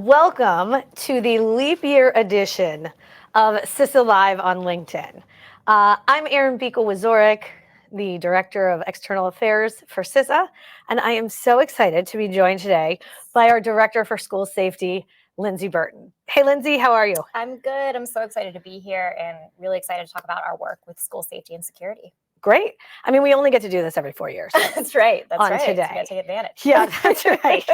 Welcome to the leap year edition of CISA Live on LinkedIn. I'm Erin Beekle-Wazorek, the Director of External Affairs for CISA, and I am so excited to be joined today by our Director for School Safety, Lindsay Burton. Hey, Lindsay, how are you? I'm good. I'm so excited to be here and really excited to talk about our work with school safety and security. Great. I mean, we only get to do this every 4 years. That's right. That's on right. Today. So you got to take advantage. Yeah, that's right.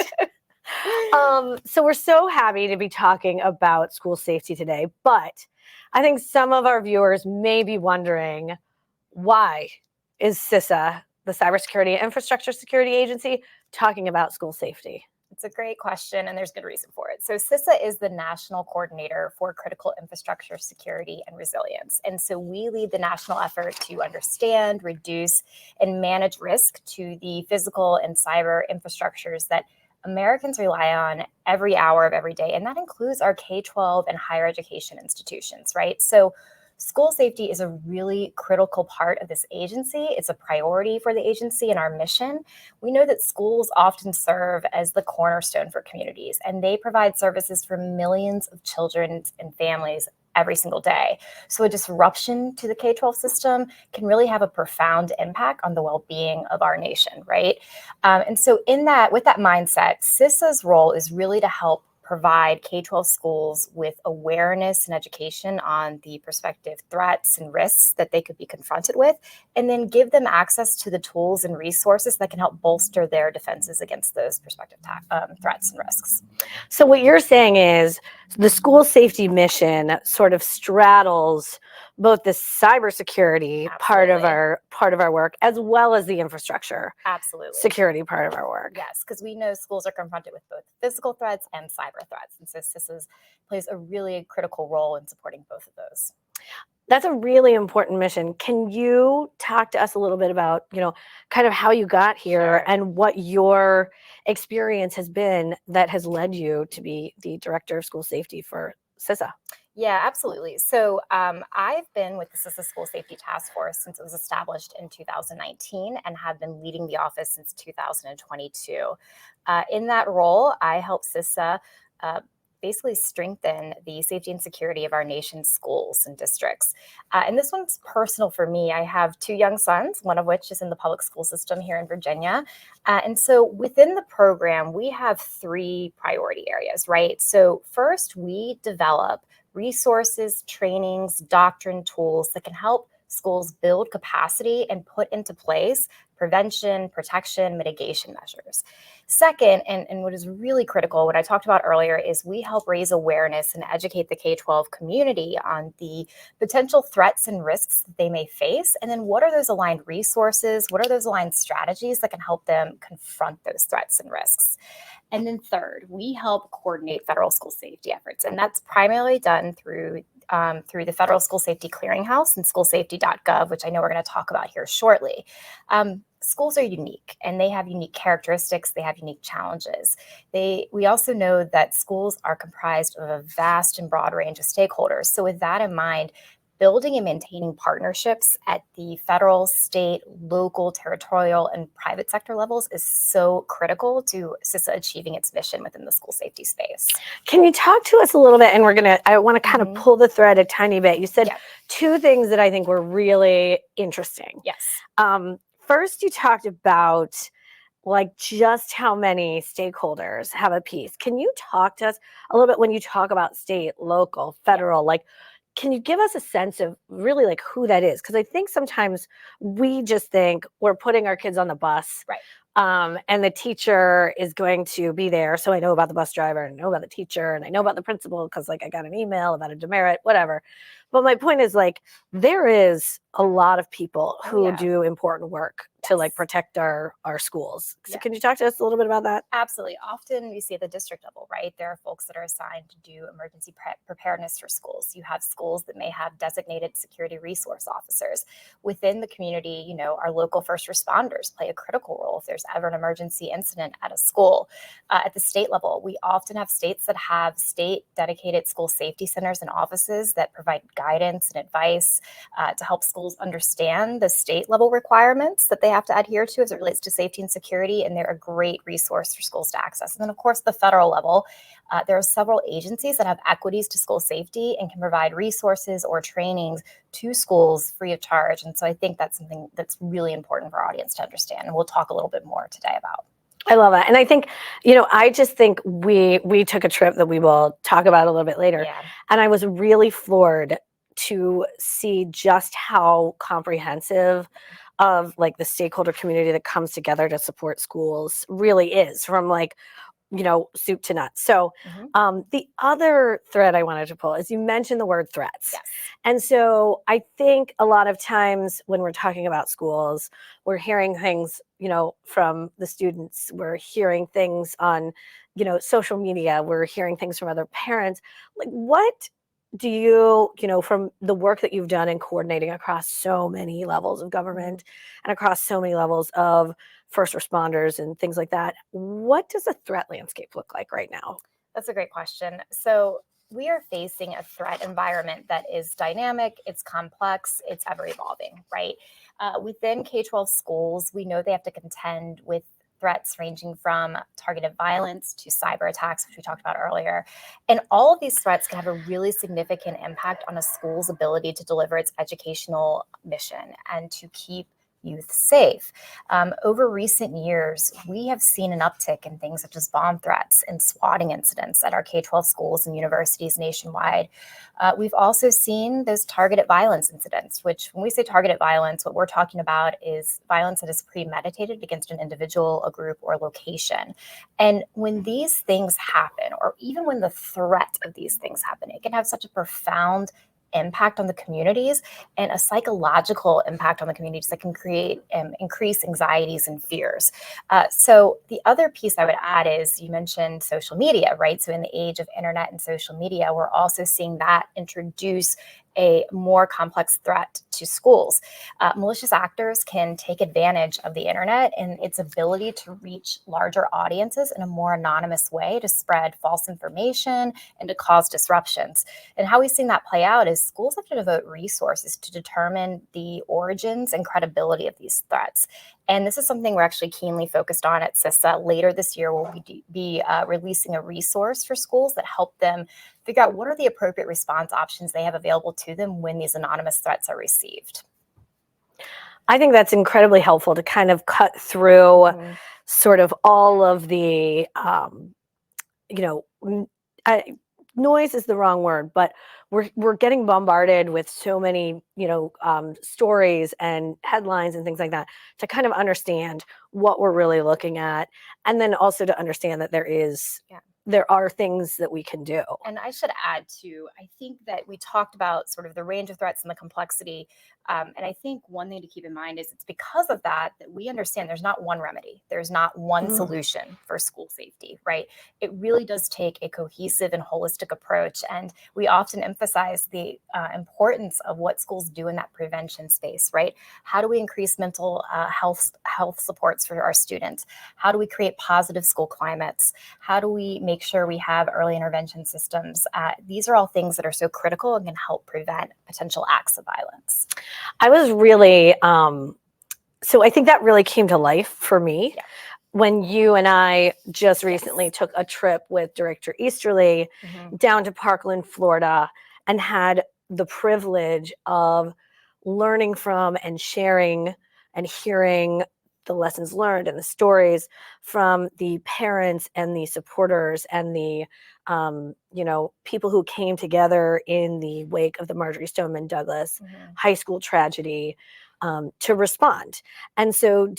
So we're so happy to be talking about school safety today, but I think some of our viewers may be wondering, why is CISA, the Cybersecurity and Infrastructure Security Agency, talking about school safety? It's a great question, and there's good reason for it. So CISA is the National Coordinator for Critical Infrastructure Security and Resilience. And so we lead the national effort to understand, reduce, and manage risk to the physical and cyber infrastructures that Americans rely on every hour of every day. And that includes our K-12 and higher education institutions, right? So school safety is a really critical part of this agency. It's a priority for the agency and our mission. We know that schools often serve as the cornerstone for communities, and they provide services for millions of children and families every single day. So a disruption to the K-12 system can really have a profound impact on the well-being of our nation, right? And so with that mindset, CISA's role is really to help provide K-12 schools with awareness and education on the prospective threats and risks that they could be confronted with, and then give them access to the tools and resources that can help bolster their defenses against those prospective threats and risks. So what you're saying is the school safety mission sort of straddles both the cybersecurity part of our work as well as the infrastructure security part of our work. Yes, because we know schools are confronted with both physical threats and cyber threats, and so CISA plays a really critical role in supporting both of those. That's a really important mission. Can you talk to us a little bit about, kind of how you got here and what your experience has been that has led you to be the Director of School Safety for CISA? Yeah, absolutely. So I've been with the CISA School Safety Task Force since it was established in 2019 and have been leading the office since 2022. In that role, I help CISA basically strengthen the safety and security of our nation's schools and districts. And this one's personal for me. I have two young sons, one of which is in the public school system here in Virginia. And so within the program, we have three priority areas, right? So first, we develop resources, trainings, doctrine, tools that can help schools build capacity and put into place prevention, protection, mitigation measures. Second, and what is really critical, what I talked about earlier, is we help raise awareness and educate the K-12 community on the potential threats and risks that they may face, and then what are those aligned resources, what are those aligned strategies that can help them confront those threats and risks. And then third, we help coordinate federal school safety efforts, and that's primarily done through the Federal School Safety Clearinghouse and schoolsafety.gov, which I know we're going to talk about here shortly. Schools are unique, and they have unique characteristics. They have unique challenges. We also know that schools are comprised of a vast and broad range of stakeholders. So with that in mind, building and maintaining partnerships at the federal, state, local, territorial, and private sector levels is so critical to CISA achieving its mission within the school safety space. Can you talk to us a little bit, and I want to kind of pull the thread a tiny bit. You said two things that I think were really interesting. Yes. First, you talked about just how many stakeholders have a piece. Can you talk to us a little bit when you talk about state, local, federal, can you give us a sense of really who that is? Because I think sometimes we just think we're putting our kids on the bus, right? And the teacher is going to be there. So I know about the bus driver, and I know about the teacher, and I know about the principal because I got an email about a demerit, whatever. But my point is there is a lot of people who do important work to protect our schools. So can you talk to us a little bit about that? Absolutely. Often we see at the district level, right? There are folks that are assigned to do emergency preparedness for schools. You have schools that may have designated security resource officers. Within the community, our local first responders play a critical role if there's ever an emergency incident at a school. At the state level, we often have states that have state dedicated school safety centers and offices that provide guidance and advice to help schools understand the state level requirements that they have have to adhere to as it relates to safety and security, and they're a great resource for schools to access. And then, of course, the federal level, there are several agencies that have equities to school safety and can provide resources or trainings to schools free of charge. And so I think that's something that's really important for our audience to understand, and we'll talk a little bit more today about. I love that. And I think, I just think we took a trip that we will talk about a little bit later. Yeah. And I was really floored to see just how comprehensive of like the stakeholder community that comes together to support schools really is, from like, soup to nuts. So the other thread I wanted to pull is you mentioned the word threats. Yes. And so I think a lot of times when we're talking about schools, we're hearing things, from the students. We're hearing things on, social media. We're hearing things from other parents. Like, what do you, from the work that you've done in coordinating across so many levels of government and across so many levels of first responders and things like that, what does a threat landscape look like right now? That's a great question. So we are facing a threat environment that is dynamic, it's complex, it's ever evolving, right? Within K-12 schools, we know they have to contend with threats ranging from targeted violence to cyber attacks, which we talked about earlier. And all of these threats can have a really significant impact on a school's ability to deliver its educational mission and to keep youth safe. Over recent years, we have seen an uptick in things such as bomb threats and swatting incidents at our K-12 schools and universities nationwide. We've also seen those targeted violence incidents, which when we say targeted violence, what we're talking about is violence that is premeditated against an individual, a group, or location. And when these things happen, or even when the threat of these things happen, it can have such a profound impact on the communities and a psychological impact on the communities that can create increase anxieties and fears. So the other piece I would add is you mentioned social media, right? So in the age of internet and social media, we're also seeing that introduce a more complex threat to schools. Malicious actors can take advantage of the internet and its ability to reach larger audiences in a more anonymous way to spread false information and to cause disruptions. And how we've seen that play out is schools have to devote resources to determine the origins and credibility of these threats. And this is something we're actually keenly focused on at CISA. Later this year, we'll be releasing a resource for schools that help them figure out what are the appropriate response options they have available to them when these anonymous threats are received. I think that's incredibly helpful to kind of cut through sort of all of the, noise is the wrong word, but we're getting bombarded with so many, stories and headlines and things like that, to kind of understand what we're really looking at, and then also to understand that there are things that we can do. And I should add too, I think that we talked about sort of the range of threats and the complexity. And I think one thing to keep in mind is it's because of that we understand there's not one remedy. There's not one solution for school safety, right? It really does take a cohesive and holistic approach. And we often emphasize the importance of what schools do in that prevention space, right? How do we increase mental health supports for our students? How do we create positive school climates? How do we make sure we have early intervention systems? These are all things that are so critical and can help prevent potential acts of violence. I was really, so I think that really came to life for me when you and I just recently took a trip with Director Easterly down to Parkland, Florida, and had the privilege of learning from and sharing and hearing the lessons learned and the stories from the parents and the supporters and the people who came together in the wake of the Marjorie Stoneman Douglas high school tragedy to respond. And so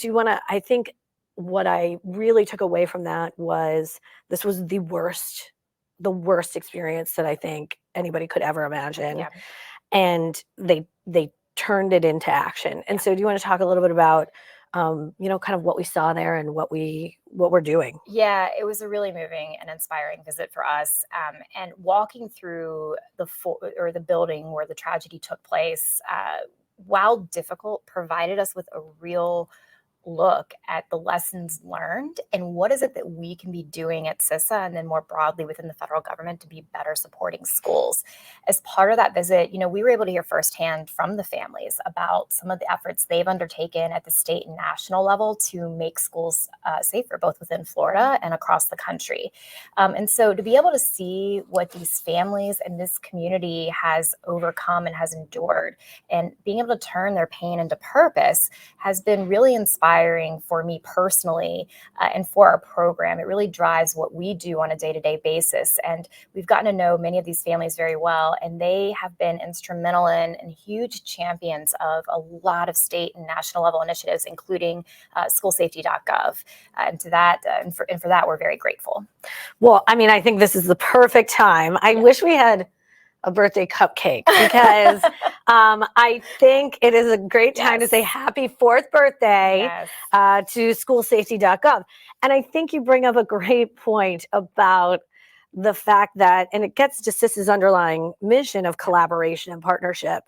I think what I really took away from that was this was the worst experience that I think anybody could ever imagine. And they turned it into action. And so do you want to talk a little bit about kind of what we saw there and what we're doing? Yeah, it was a really moving and inspiring visit for us. And walking through the building where the tragedy took place, while difficult, provided us with a real look at the lessons learned and what is it that we can be doing at CISA and then more broadly within the federal government to be better supporting schools. As part of that visit, we were able to hear firsthand from the families about some of the efforts they've undertaken at the state and national level to make schools safer, both within Florida and across the country. And so to be able to see what these families and this community has overcome and has endured, and being able to turn their pain into purpose has been really inspiring for me personally and for our program. It really drives what we do on a day-to-day basis. And we've gotten to know many of these families very well, and they have been instrumental in and huge champions of a lot of state and national level initiatives, including schoolsafety.gov. And to that, and for that, we're very grateful. Well, I mean, I think this is the perfect time. I wish we had a birthday cupcake because I think it is a great time to say happy 4th birthday to schoolsafety.gov. And I think you bring up a great point about the fact that, and it gets to CISA's underlying mission of collaboration and partnership,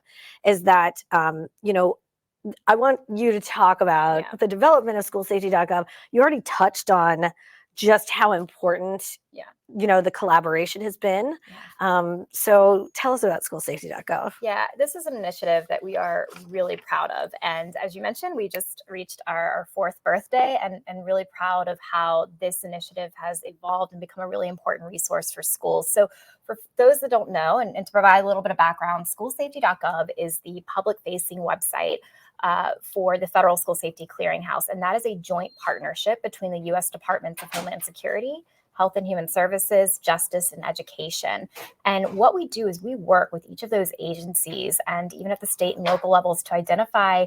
is that, I want you to talk about the development of schoolsafety.gov. You already touched on just how important the collaboration has been. So tell us about schoolsafety.gov. Yeah, this is an initiative that we are really proud of. And as you mentioned, we just reached our 4th birthday and really proud of how this initiative has evolved and become a really important resource for schools. So for those that don't know, and to provide a little bit of background, schoolsafety.gov is the public-facing website for the Federal School Safety Clearinghouse. And that is a joint partnership between the U.S. Departments of Homeland Security, Health and Human Services, Justice, and Education. And what we do is we work with each of those agencies and even at the state and local levels to identify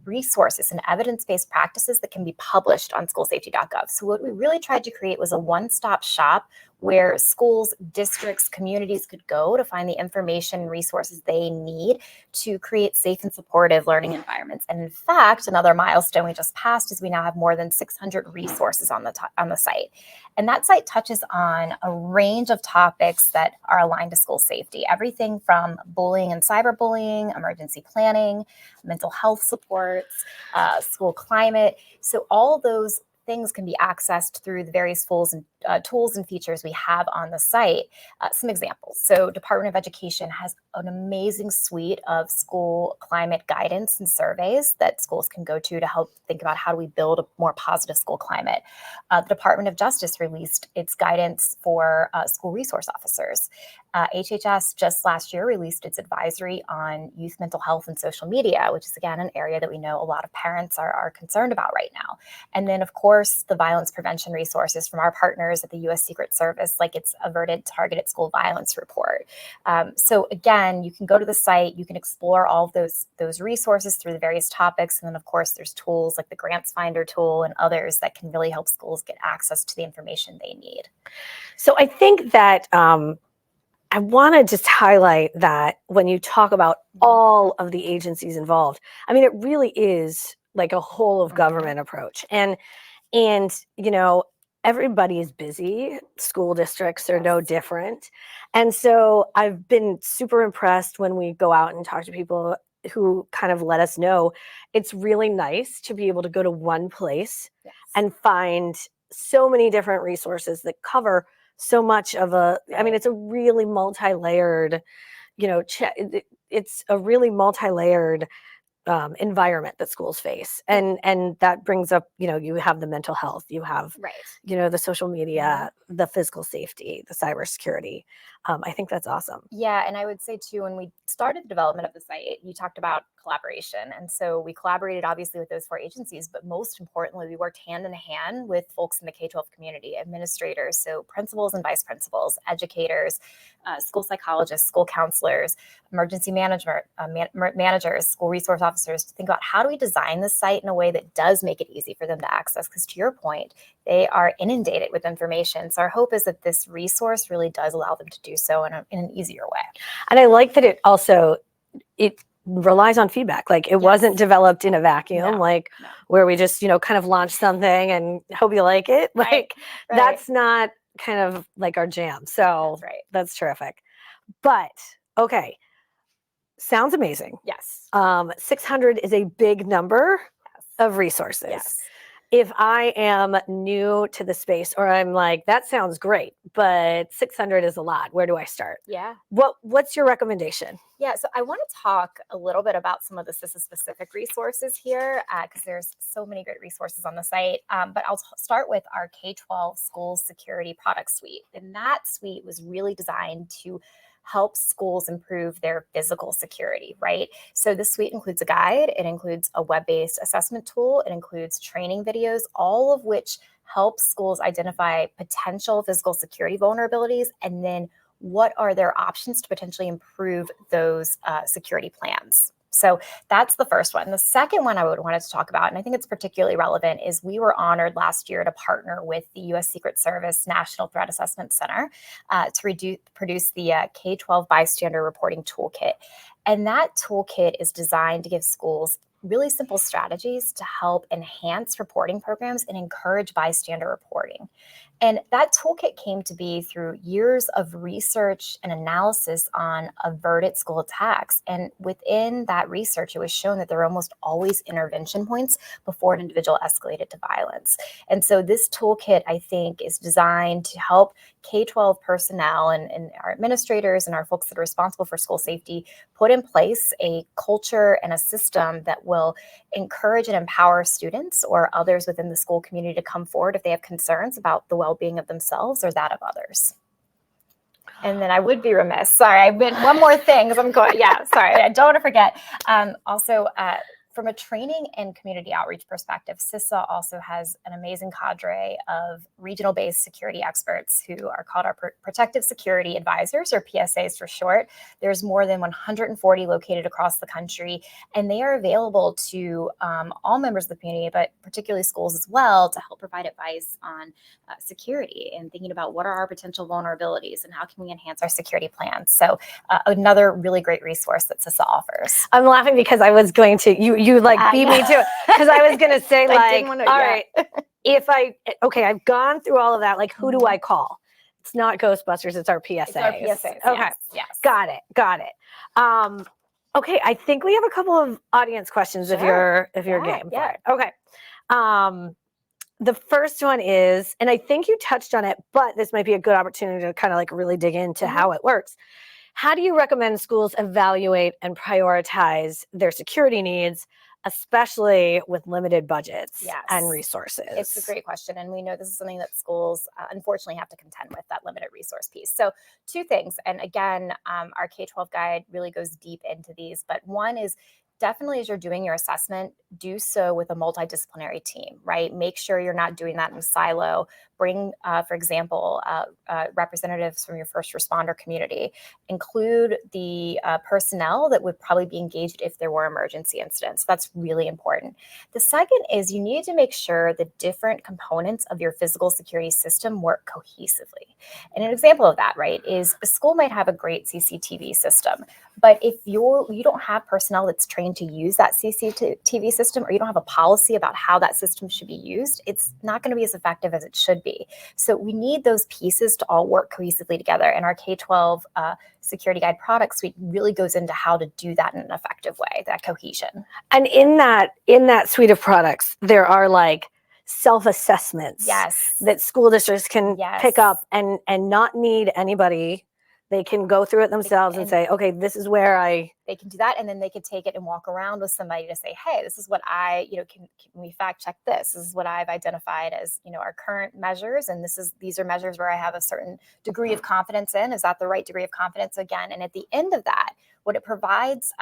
resources and evidence-based practices that can be published on schoolsafety.gov. So what we really tried to create was a one-stop shop where schools, districts, communities could go to find the information and resources they need to create safe and supportive learning environments. And in fact, another milestone we just passed is we now have more than 600 resources on the site. And that site touches on a range of topics that are aligned to school safety, everything from bullying and cyberbullying, emergency planning, mental health supports, school climate. So all those things can be accessed through the various tools and features we have on the site. Some examples. So Department of Education has an amazing suite of school climate guidance and surveys that schools can go to help think about how do we build a more positive school climate. The Department of Justice released its guidance for school resource officers. HHS just last year released its advisory on youth mental health and social media, which is, again, an area that we know a lot of parents are concerned about right now. And then, of course, the violence prevention resources from our partners at the U.S. Secret Service, like its Averted Targeted School Violence Report. So, again, you can go to the site, you can explore all of those resources through the various topics. And then, of course, there's tools like the Grants Finder tool and others that can really help schools get access to the information they need. So I think that I want to just highlight that when you talk about all of the agencies involved, I mean, it really is like a whole of government approach. And everybody is busy. School districts are no different. And so I've been super impressed when we go out and talk to people who kind of let us know it's really nice to be able to go to one place and find so many different resources that cover so much of I mean, it's a really multi-layered, it's a really multi-layered environment that schools face. And that brings up, you have the mental health, you have, the social media, the physical safety, the cybersecurity. I think that's awesome. Yeah, and I would say too, when we started the development of the site, you talked about collaboration. And so we collaborated obviously with those 4 agencies, but most importantly, we worked hand in hand with folks in the K-12 community, administrators, so principals and vice principals, educators, school psychologists, school counselors, emergency managers, school resource officers, to think about how do we design the site in a way that does make it easy for them to access? Because to your point, they are inundated with information. So our hope is that this resource really does allow them to do so in an easier way. And I like that it relies on feedback. Like it wasn't developed in a vacuum, where we just, kind of launch something and hope you like it. That's not kind of like our jam. So that's terrific. But okay. Sounds amazing. Yes. 600 is a big number. of resources. Yes. If I am new to the space, or I'm like, that sounds great, but 600 is a lot. Where do I start? Yeah. What's your recommendation? Yeah, so I want to talk a little bit about some of the CISA specific resources here because there's so many great resources on the site. But I'll start with our K-12 school security product suite. And that suite was really designed to help schools improve their physical security, right? So this suite includes a guide, it includes a web-based assessment tool, it includes training videos, all of which help schools identify potential physical security vulnerabilities and then what are their options to potentially improve those security plans. So that's the first one. The second one I would wanted to talk about, and I think it's particularly relevant, is we were honored last year to partner with the U.S. Secret Service National Threat Assessment Center to produce the K-12 Bystander Reporting Toolkit. And that toolkit is designed to give schools really simple strategies to help enhance reporting programs and encourage bystander reporting. And that toolkit came to be through years of research and analysis on averted school attacks. And within that research, it was shown that there are almost always intervention points before an individual escalated to violence. And so this toolkit, I think, is designed to help K-12 personnel and our administrators and our folks that are responsible for school safety put in place a culture and a system that will encourage and empower students or others within the school community to come forward if they have concerns about the well-being of themselves or that of others. And then I would be remiss. Sorry, I've been one more thing. Sorry, I don't want to forget. Also, from a training and community outreach perspective, CISA also has an amazing cadre of regional-based security experts who are called our Protective Security Advisors, or PSAs for short. There's more than 140 located across the country, and they are available to all members of the community, but particularly schools as well, to help provide advice on security and thinking about what are our potential vulnerabilities and how can we enhance our security plans. So another really great resource that CISA offers. I'm laughing because I was going to, you like beat me to it, because I was going to say like, all right, I've gone through all of that. Like, who do I call? It's not Ghostbusters, it's our PSAs. It's our PSAs. Okay. Yes. Got it. Okay. I think we have a couple of audience questions if you're game for it. Okay. The first one is, and I think you touched on it, but this might be a good opportunity to kind of like really dig into how it works. How do you recommend schools evaluate and prioritize their security needs, especially with limited budgets and resources? It's a great question. And we know this is something that schools unfortunately have to contend with, that limited resource piece. So two things. And again, our K-12 guide really goes deep into these. But one is definitely as you're doing your assessment, do so with a multidisciplinary team, right? Make sure you're not doing that in a silo. Bring, for example, representatives from your first responder community. Include the personnel that would probably be engaged if there were emergency incidents. That's really important. The second is you need to make sure the different components of your physical security system work cohesively. And an example of that, right, is a school might have a great CCTV system, but if you don't have personnel that's trained to use that CCTV system, or you don't have a policy about how that system should be used, it's not going to be as effective as it should be. So we need those pieces to all work cohesively together. And our K-12 Security Guide product suite really goes into how to do that in an effective way, that cohesion. And in that suite of products, there are like self-assessments that school districts can pick up and not need anybody. They can go through it themselves and say, okay, this is where they can do that. And then they could take it and walk around with somebody to say, hey, this is what can we fact check this? This is what I've identified as, our current measures. And these are measures where I have a certain degree of confidence in. Is that the right degree of confidence again? And at the end of that, what it provides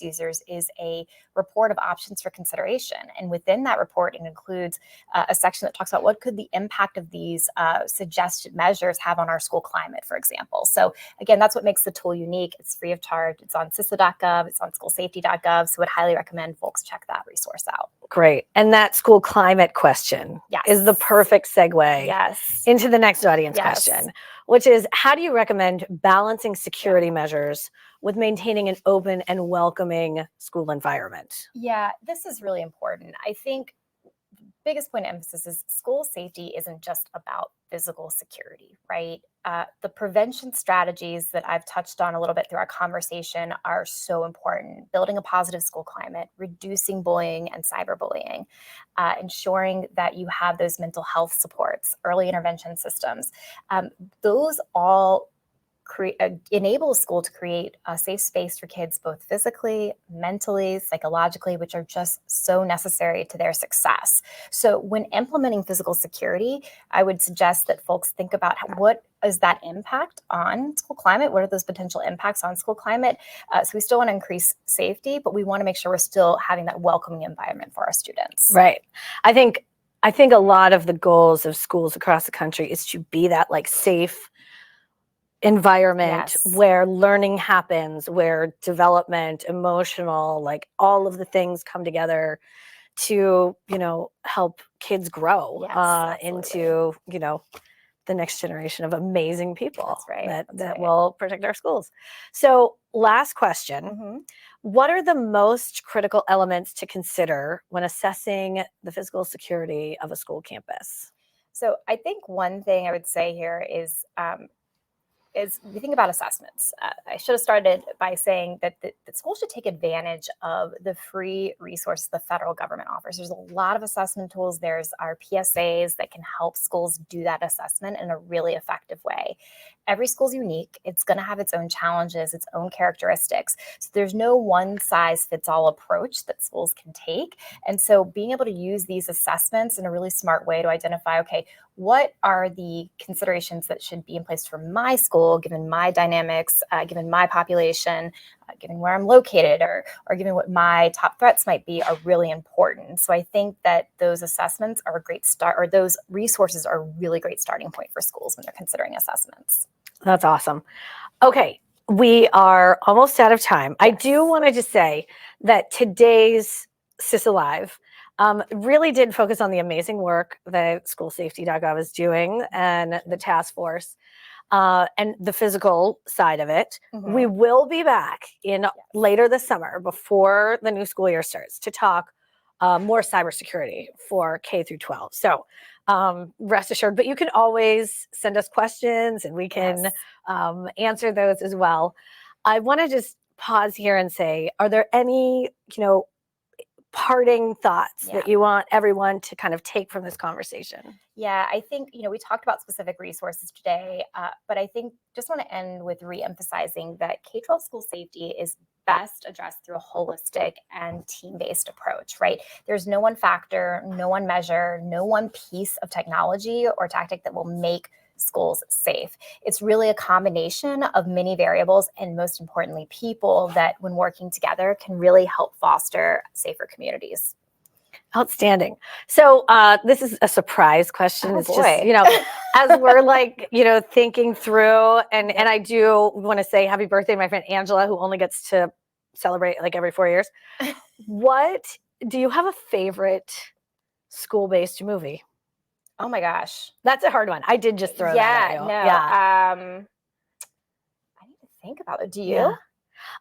users is a report of options for consideration. And within that report, it includes a section that talks about what could the impact of these suggested measures have on our school climate, for example. So again, that's what makes the tool unique. It's free of charge. It's on CISA.gov. It's on schoolsafety.gov. So I would highly recommend folks check that resource out. Great. And that school climate question is the perfect segue into the next audience question, which is, how do you recommend balancing security measures with maintaining an open and welcoming school environment? Yeah, this is really important. I think biggest point of emphasis is school safety isn't just about physical security, right? The prevention strategies that I've touched on a little bit through our conversation are so important. Building a positive school climate, reducing bullying and cyberbullying, ensuring that you have those mental health supports, early intervention systems. Those all enable school to create a safe space for kids, both physically, mentally, psychologically, which are just so necessary to their success. So when implementing physical security, I would suggest that folks think about what is that impact on school climate? What are those potential impacts on school climate? So we still want to increase safety, but we want to make sure we're still having that welcoming environment for our students. Right. I think a lot of the goals of schools across the country is to be that like safe environment where learning happens, where development, emotional, like all of the things come together to, help kids grow into, the next generation of amazing people that will protect our schools. So last question, what are the most critical elements to consider when assessing the physical security of a school campus? So I think one thing I would say here is we think about assessments. I should have started by saying that school should take advantage of the free resources the federal government offers. There's a lot of assessment tools. There's our PSAs that can help schools do that assessment in a really effective way. Every school is unique. It's going to have its own challenges, its own characteristics. So there's no one size fits all approach that schools can take. And so being able to use these assessments in a really smart way to identify, okay, what are the considerations that should be in place for my school, given my dynamics, given my population, given where I'm located, or given what my top threats might be, are really important. So I think that those assessments are a great start, or those resources are a really great starting point for schools when they're considering assessments. That's awesome. Okay, we are almost out of time. Yes. I do want to just say that today's CISA Live really did focus on the amazing work that schoolsafety.gov is doing and the task force and the physical side of it. We will be back later this summer before the new school year starts to talk more cybersecurity for K through 12. So rest assured, but you can always send us questions and we can answer those as well. I want to just pause here and say, are there any, parting thoughts that you want everyone to kind of take from this conversation? Yeah, I think, we talked about specific resources today, but I think just want to end with re-emphasizing that K-12 school safety is best addressed through a holistic and team-based approach, right? There's no one factor, no one measure, no one piece of technology or tactic that will make schools safe. It's really a combination of many variables and, most importantly, people that, when working together, can really help foster safer communities. Outstanding. So this is a surprise question. Oh, it's boy. just, as we're thinking through, and I do want to say happy birthday to my friend Angela, who only gets to celebrate like every 4 years. What do you have a favorite school-based movie? Oh my gosh. That's a hard one. I did just throw that at you. I need to think about it. Do you? Yeah.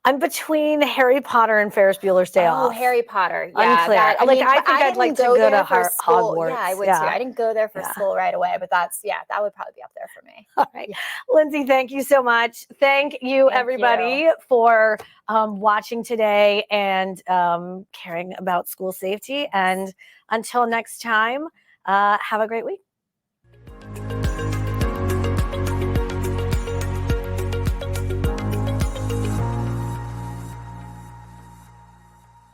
I'm between Harry Potter and Ferris Bueller's Day Off. Oh, Harry Potter. Yeah. Unclear. I think I'd like to go to Hogwarts. Yeah, I would too. I didn't go there for school right away, but that would probably be up there for me. All right. Yeah. Lindsay, thank you so much. Thank you, everybody, for watching today and caring about school safety. And until next time, have a great week.